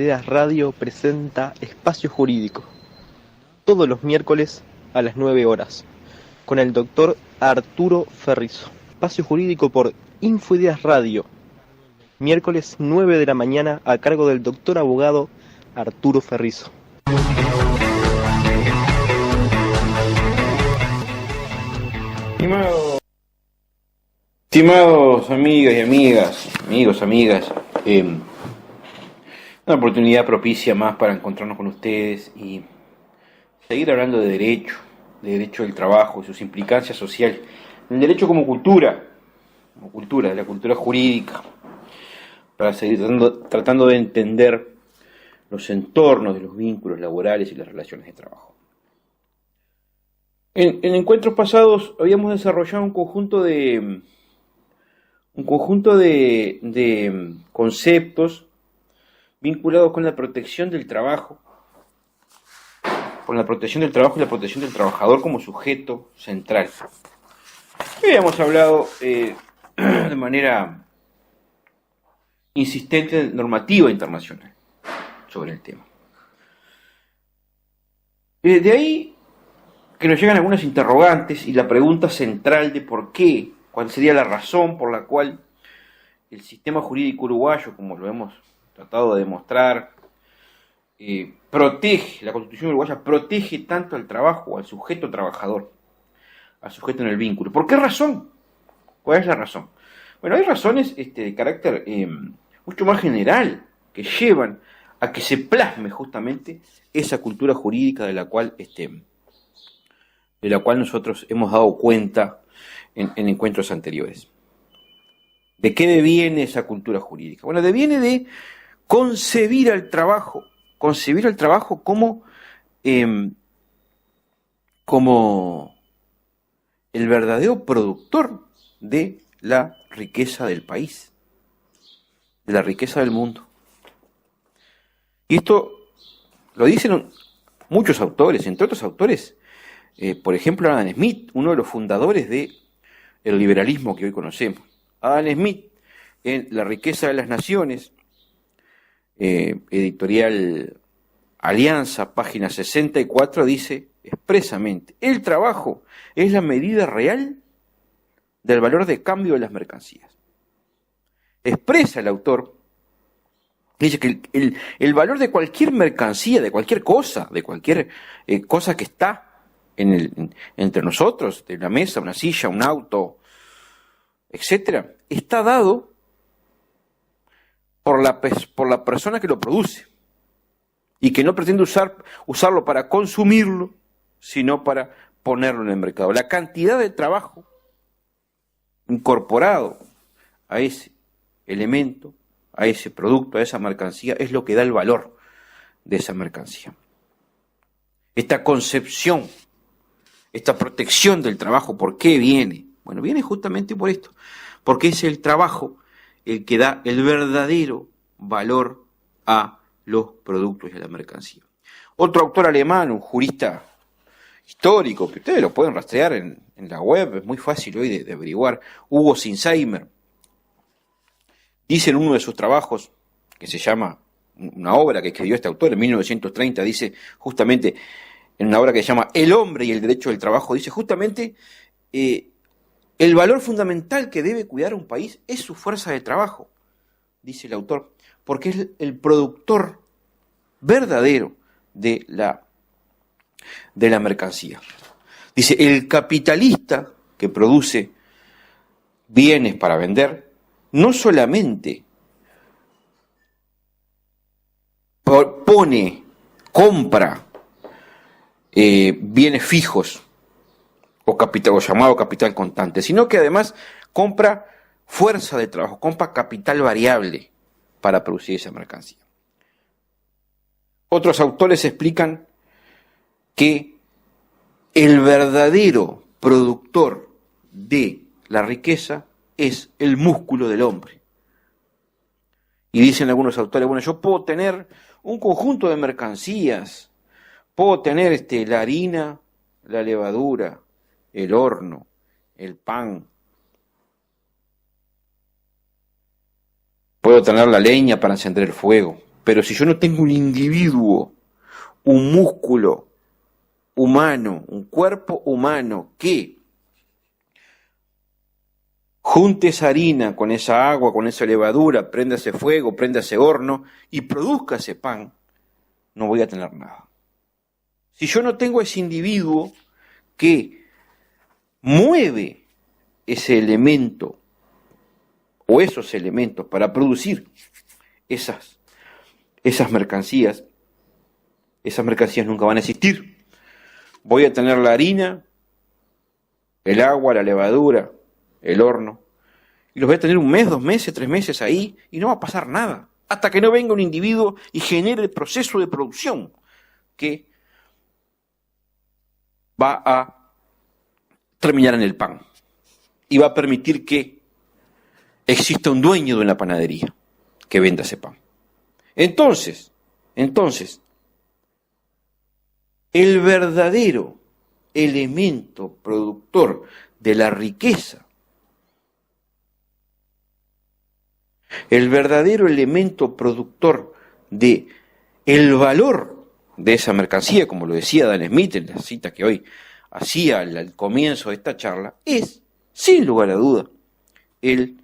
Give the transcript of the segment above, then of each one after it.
Infoideas Radio presenta Espacio Jurídico, todos los miércoles a las 9 horas, con el doctor Arturo Ferrizo. Espacio Jurídico por Infoideas Radio, miércoles 9 de la mañana a cargo del doctor abogado Arturo Ferrizo. Estimados amigas y amigas, una oportunidad propicia más para encontrarnos con ustedes y seguir hablando de derecho del trabajo y sus implicancias sociales, el derecho como cultura, de la cultura jurídica, para seguir tratando de entender los entornos de los vínculos laborales y las relaciones de trabajo. En encuentros pasados habíamos desarrollado un conjunto de conceptos vinculados con la protección del trabajo, y la protección del trabajador como sujeto central. Habíamos hablado de manera insistente de normativa internacional sobre el tema. De ahí que nos llegan algunas interrogantes y la pregunta central de por qué, cuál sería la razón por la cual el sistema jurídico uruguayo, como lo hemos tratado de demostrar, la Constitución uruguaya protege tanto al trabajo, al sujeto trabajador, al sujeto en el vínculo. ¿Por qué razón? ¿Cuál es la razón? Bueno, hay razones de carácter mucho más general que llevan a que se plasme justamente esa cultura jurídica de la cual nosotros hemos dado cuenta en encuentros anteriores. ¿De qué deviene esa cultura jurídica? Bueno, deviene de concebir al trabajo como el verdadero productor de la riqueza del país, de la riqueza del mundo. Y esto lo dicen muchos autores, entre otros autores, por ejemplo, Adam Smith, uno de los fundadores del liberalismo que hoy conocemos. Adam Smith, en La riqueza de las naciones, editorial Alianza, página 64, dice expresamente: el trabajo es la medida real del valor de cambio de las mercancías. Expresa el autor, dice que el valor de cualquier mercancía, de cualquier cosa que está entre nosotros, de una mesa, una silla, un auto, etcétera, está dado por la persona que lo produce y que no pretende usarlo para consumirlo, sino para ponerlo en el mercado. La cantidad de trabajo incorporado a ese elemento, a ese producto, a esa mercancía, es lo que da el valor de esa mercancía. Esta concepción, esta protección del trabajo, ¿por qué viene? Bueno, viene justamente por esto, porque es el trabajo el que da el verdadero valor a los productos y a la mercancía. Otro autor alemán, un jurista histórico, que ustedes lo pueden rastrear en la web, es muy fácil hoy de averiguar, Hugo Sinsheimer, dice en uno de sus trabajos, que se llama, una obra que escribió este autor en 1930, dice justamente, en una obra que se llama El hombre y el derecho del trabajo, dice justamente, el valor fundamental que debe cuidar un país es su fuerza de trabajo, dice el autor, porque es el productor verdadero de la mercancía. Dice, el capitalista que produce bienes para vender, no solamente compra bienes fijos o llamado capital contante, sino que además compra fuerza de trabajo, compra capital variable para producir esa mercancía. Otros autores explican que el verdadero productor de la riqueza es el músculo del hombre. Y dicen algunos autores, bueno, yo puedo tener un conjunto de mercancías, puedo tener la harina, la levadura, el horno, el pan, puedo tener la leña para encender el fuego, Pero si yo no tengo un individuo, un músculo humano, un cuerpo humano que junte esa harina con esa agua, con esa levadura, prenda ese fuego, prenda ese horno y produzca ese pan, no voy a tener nada. Si yo no tengo ese individuo que mueve ese elemento o esos elementos para producir esas mercancías nunca van a existir. Voy a tener la harina, el agua, la levadura, el horno, y los voy a tener 1 mes, 2 meses, 3 meses ahí, y no va a pasar nada, hasta que no venga un individuo y genere el proceso de producción que va a terminar en el pan, y va a permitir que exista un dueño de una panadería que venda ese pan. Entonces, el verdadero elemento productor de la riqueza, el verdadero elemento productor de el valor de esa mercancía, como lo decía Dan Smith en la cita que hoy hacía al comienzo de esta charla, es, sin lugar a duda, el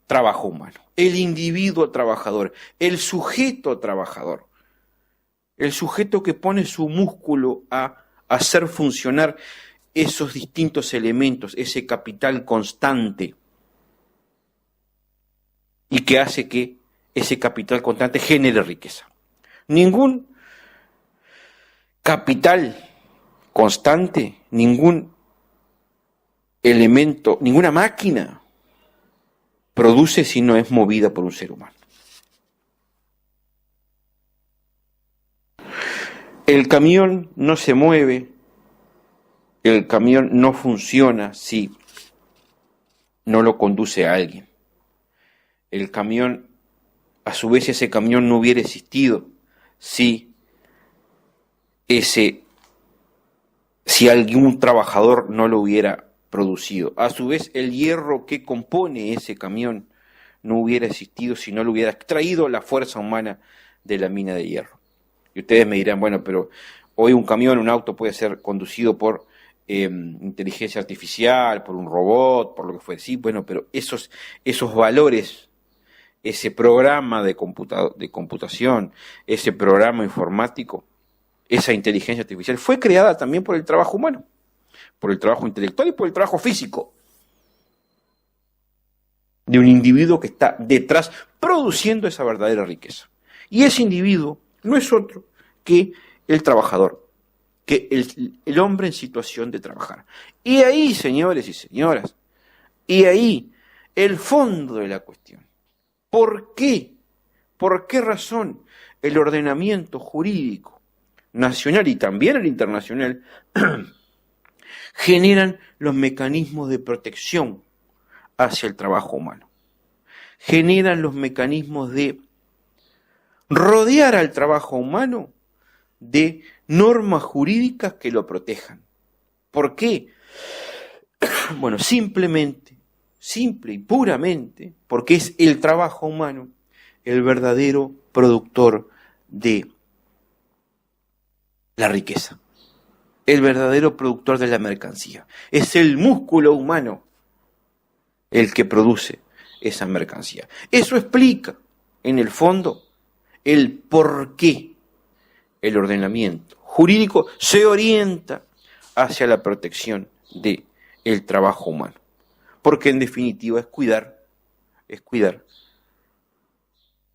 trabajo humano, el individuo trabajador, el sujeto trabajador, el sujeto que pone su músculo a hacer funcionar esos distintos elementos, ese capital constante, y que hace que ese capital constante genere riqueza. Ningún capital constante, ningún elemento, ninguna máquina produce si no es movida por un ser humano. El camión no se mueve, el camión no funciona si no lo conduce a alguien. El camión, a su vez, ese camión no hubiera existido si algún trabajador no lo hubiera producido. A su vez, el hierro que compone ese camión no hubiera existido si no lo hubiera extraído la fuerza humana de la mina de hierro. Y ustedes me dirán, bueno, pero hoy un camión, un auto puede ser conducido por inteligencia artificial, por un robot, por lo que fuera. Sí, bueno, pero esos valores, ese programa de computación, ese programa informático, esa inteligencia artificial fue creada también por el trabajo humano, por el trabajo intelectual y por el trabajo físico de un individuo que está detrás produciendo esa verdadera riqueza. Y ese individuo no es otro que el trabajador, que el hombre en situación de trabajar. Y ahí, señores y señoras, y ahí el fondo de la cuestión. ¿Por qué? ¿Por qué razón el ordenamiento jurídico nacional y también el internacional generan los mecanismos de protección hacia el trabajo humano? Generan los mecanismos de rodear al trabajo humano de normas jurídicas que lo protejan. ¿Por qué? Bueno, simple y puramente, porque es el trabajo humano el verdadero productor de la riqueza, el verdadero productor de la mercancía. Es el músculo humano el que produce esa mercancía. Eso explica, en el fondo, el por qué el ordenamiento jurídico se orienta hacia la protección del trabajo humano. Porque en definitiva es cuidar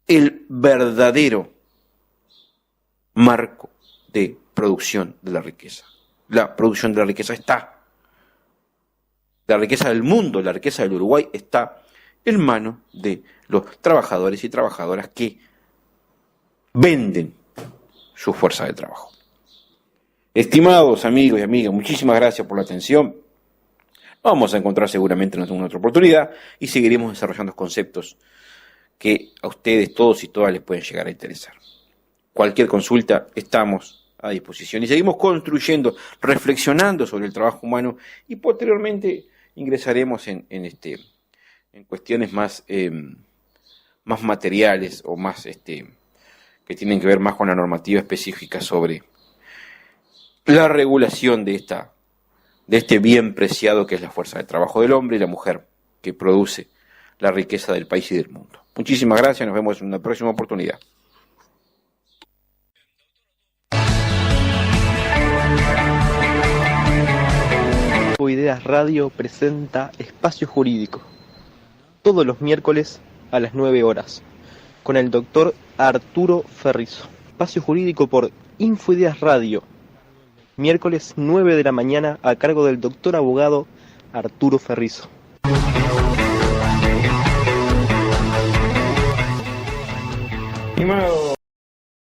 el verdadero marco de producción de la riqueza. La producción de la riqueza está, la riqueza del mundo, la riqueza del Uruguay está en manos de los trabajadores y trabajadoras que venden su fuerza de trabajo. Estimados amigos y amigas, muchísimas gracias por la atención. Vamos a encontrar seguramente en alguna otra oportunidad y seguiremos desarrollando conceptos que a ustedes todos y todas les pueden llegar a interesar. Cualquier consulta, estamos a disposición y seguimos construyendo, reflexionando sobre el trabajo humano y posteriormente ingresaremos en cuestiones más materiales o más que tienen que ver más con la normativa específica sobre la regulación de este bien preciado que es la fuerza de trabajo del hombre y la mujer que produce la riqueza del país y del mundo. Muchísimas gracias, nos vemos en una próxima oportunidad. Ideas Radio presenta Espacio Jurídico, todos los miércoles a las 9 horas, con el doctor Arturo Ferrizo. Espacio Jurídico por Infoideas Radio, miércoles 9 de la mañana, a cargo del doctor abogado Arturo Ferrizo. Mi hermano